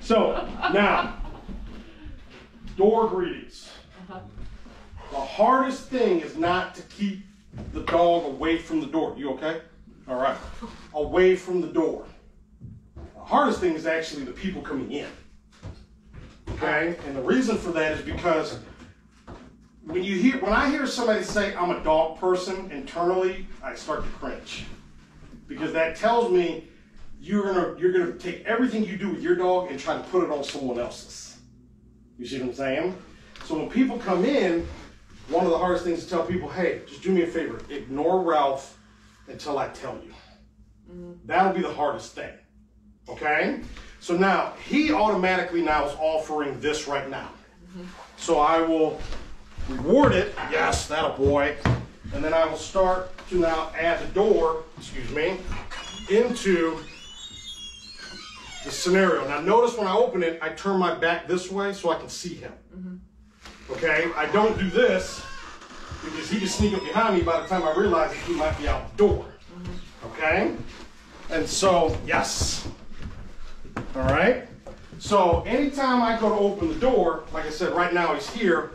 So now, door greetings. The hardest thing is not to keep the dog away from the door. You okay? All right. Away from the door. The hardest thing is actually the people coming in. Okay? And the reason for that is because when I hear somebody say I'm a dog person, internally I start to cringe. Because that tells me you're gonna take everything you do with your dog and try to put it on someone else's. You see what I'm saying? So when people come in, one of the hardest things is to tell people, hey, just do me a favor, ignore Ralph until I tell you. That'll be the hardest thing. Okay? So now, he automatically now is offering this right now. So I will reward it, yes, that'll boy, and then I will start to now add the door, excuse me, into the scenario. Now notice when I open it, I turn my back this way so I can see him. Okay, I don't do this because he can sneak up behind me by the time I realize that he might be out the door. Okay, and so, yes. All right, so anytime I go to open the door, like I said, right now he's here,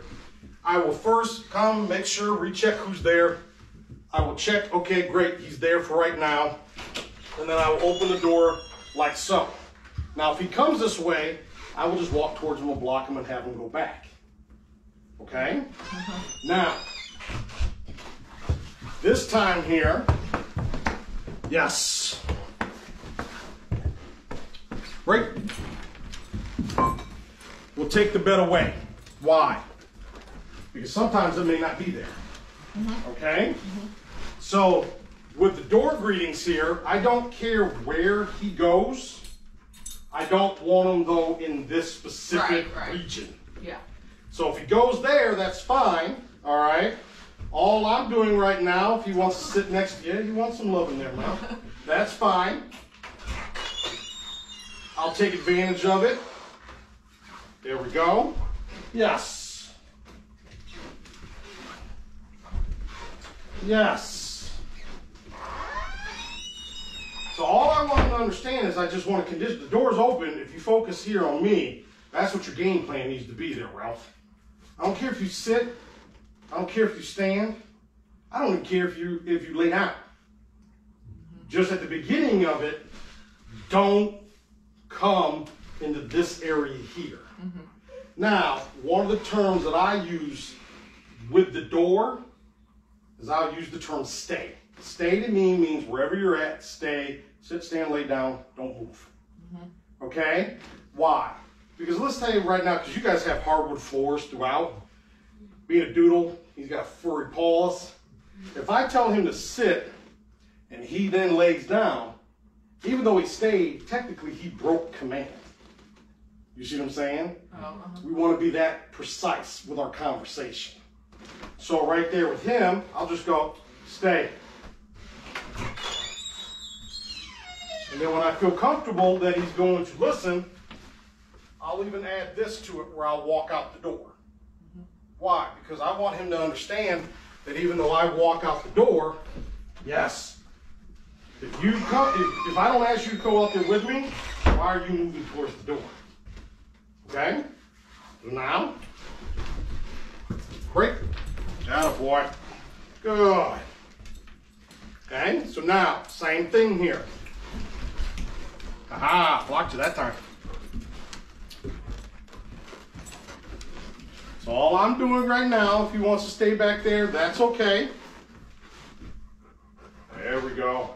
I will first come, make sure, recheck who's there. I will check, okay, great, he's there for right now. And then I will open the door like so. Now, if he comes this way, I will just walk towards him and block him and have him go back. Okay? Now, this time here, yes. Great. We'll take the bed away. Why? Because sometimes it may not be there. Okay? So, with the door greetings here, I don't care where he goes. I don't want him, though, in this specific region. Yeah. So if he goes there, that's fine. All right? All I'm doing right now, if he wants to sit next to you, you want some love in there, man. That's fine. I'll take advantage of it. There we go. Yes. Yes. So all I want him to understand is I just want to condition, the door's open. If you focus here on me, that's what your game plan needs to be there, Ralph. I don't care if you sit. I don't care if you stand. I don't even care if you lay down. Just at the beginning of it, don't come into this area here. Now, one of the terms that I use with the door is I'll use the term stay. Stay to me means wherever you're at, stay, sit, stand, lay down, don't move. Okay? Why? Because let's tell you right now, because you guys have hardwood floors throughout. Being a doodle, he's got furry paws. If I tell him to sit and he then lays down, even though he stayed, technically he broke command. You see what I'm saying? We want to be that precise with our conversation. So right there with him, I'll just go, stay. And then when I feel comfortable that he's going to listen, I'll even add this to it where I'll walk out the door. Why? Because I want him to understand that even though I walk out the door, yes, if I don't ask you to go out there with me, why are you moving towards the door? Okay? Now, great. Attaboy. Good. Okay, so now, same thing here. Aha, blocked you that time. So all I'm doing right now, if he wants to stay back there, that's okay. There we go.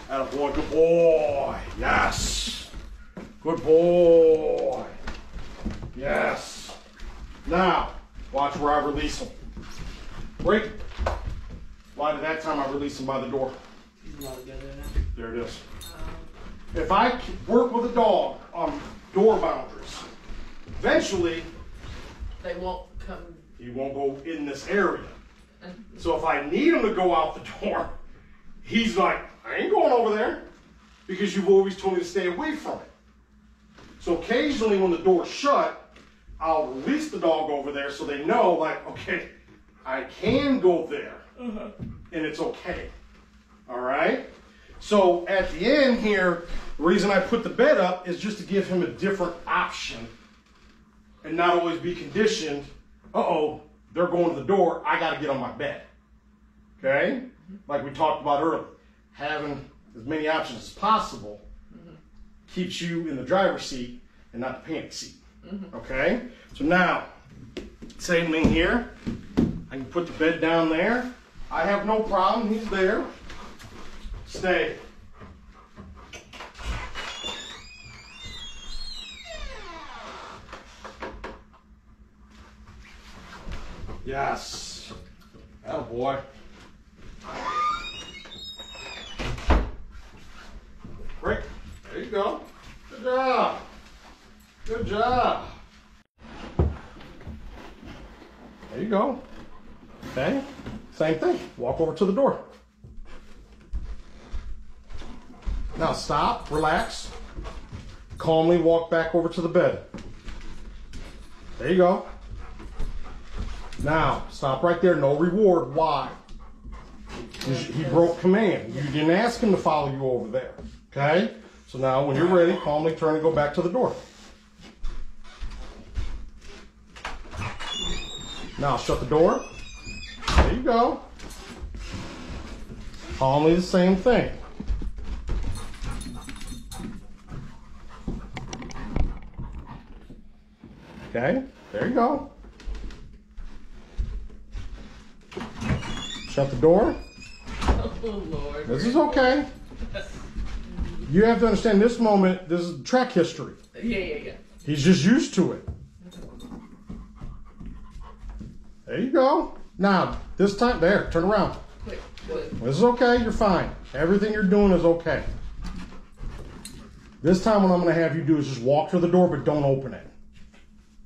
Attaboy, good boy. Yes. Good boy. Yes. Now, watch where I release him. Great. Why did that time I release him by the door? There it is. If I work with a dog on door boundaries, eventually they won't come. He won't go in this area. So if I need him to go out the door, he's like, I ain't going over there because you've always told me to stay away from it. So occasionally when the door's shut, I'll release the dog over there so they know, like, okay, I can go there, and it's okay. All right? So at the end here, the reason I put the bed up is just to give him a different option and not always be conditioned, uh-oh, they're going to the door, I got to get on my bed. Okay? Like we talked about earlier, having as many options as possible keeps you in the driver's seat and not the panic seat. Okay? So now, same thing here. I can put the bed down there. I have no problem. He's there. Stay. Yes. Attaboy. Great. There you go. Good job. Good job. There you go. Okay. Same thing. Walk over to the door. Now stop, relax. Calmly walk back over to the bed. There you go. Now, stop right there. No reward. Why? He broke command. You didn't ask him to follow you over there. Okay? So now when you're ready, calmly turn and go back to the door. Now shut the door. There you go. Calmly the same thing. Okay, there you go. Shut the door. Oh, Lord. This is okay. You have to understand this moment, this is track history. Yeah. He's just used to it. There you go. Now, this time, there, turn around. Quick, good. This is okay, you're fine. Everything you're doing is okay. This time what I'm going to have you do is just walk to the door, but don't open it.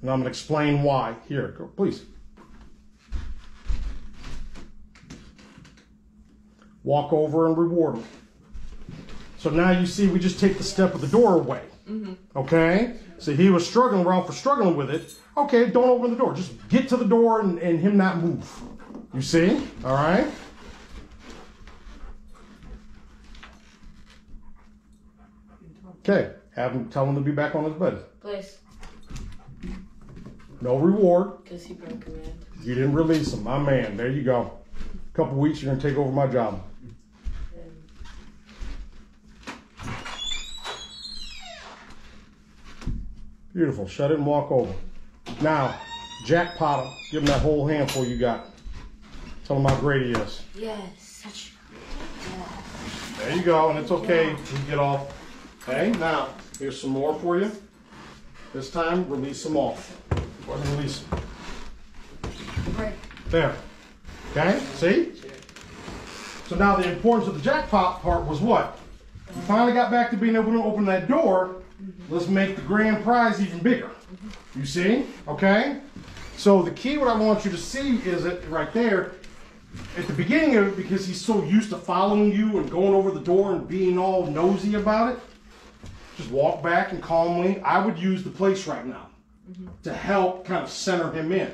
And I'm going to explain why. Here, go, please. Walk over and reward him. So now you see we just take the step of the door away. Okay? So he was struggling, Ralph was struggling with it. Okay, don't open the door. Just get to the door and him not move. You see? All right? Okay, tell him to be back on his bed. Place. No reward. Because he broke command. You didn't release him, my man. There you go. A couple weeks, you're gonna take over my job. Beautiful. Shut it and walk over. Now, jackpot him. Give him that whole handful you got. Tell him how great he is. Yes. There you go, and it's okay to get off. Okay, now, here's some more for you. This time, release them off. Go ahead and release them. Right. There. Okay, see? So now the importance of the jackpot part was what? You finally got back to being able to open that door. Let's make the grand prize even bigger. You see? Okay? So the key, what I want you to see is it right there. At the beginning of it, because he's so used to following you and going over the door and being all nosy about it, just walk back and calmly. I would use the place right now to help kind of center him in.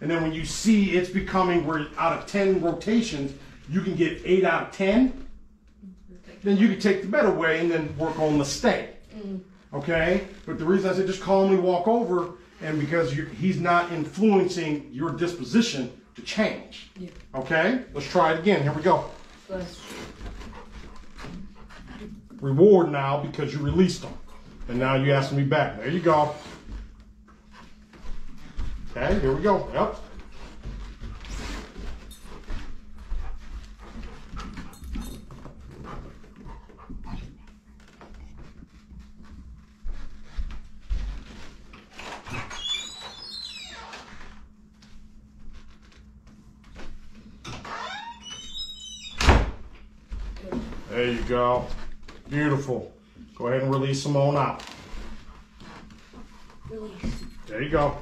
And then when you see it's becoming where out of 10 rotations, you can get 8 out of 10, then you can take the bed away and then work on the stay. Okay? But the reason I said just calmly walk over, and because he's not influencing your disposition to change. Yeah. Okay? Let's try it again. Here we go. Place. Reward now because you released them. And now you ask me back. There you go. Okay, here we go. Yep. There you go. Beautiful. Go ahead and release them on out. Release. There you go.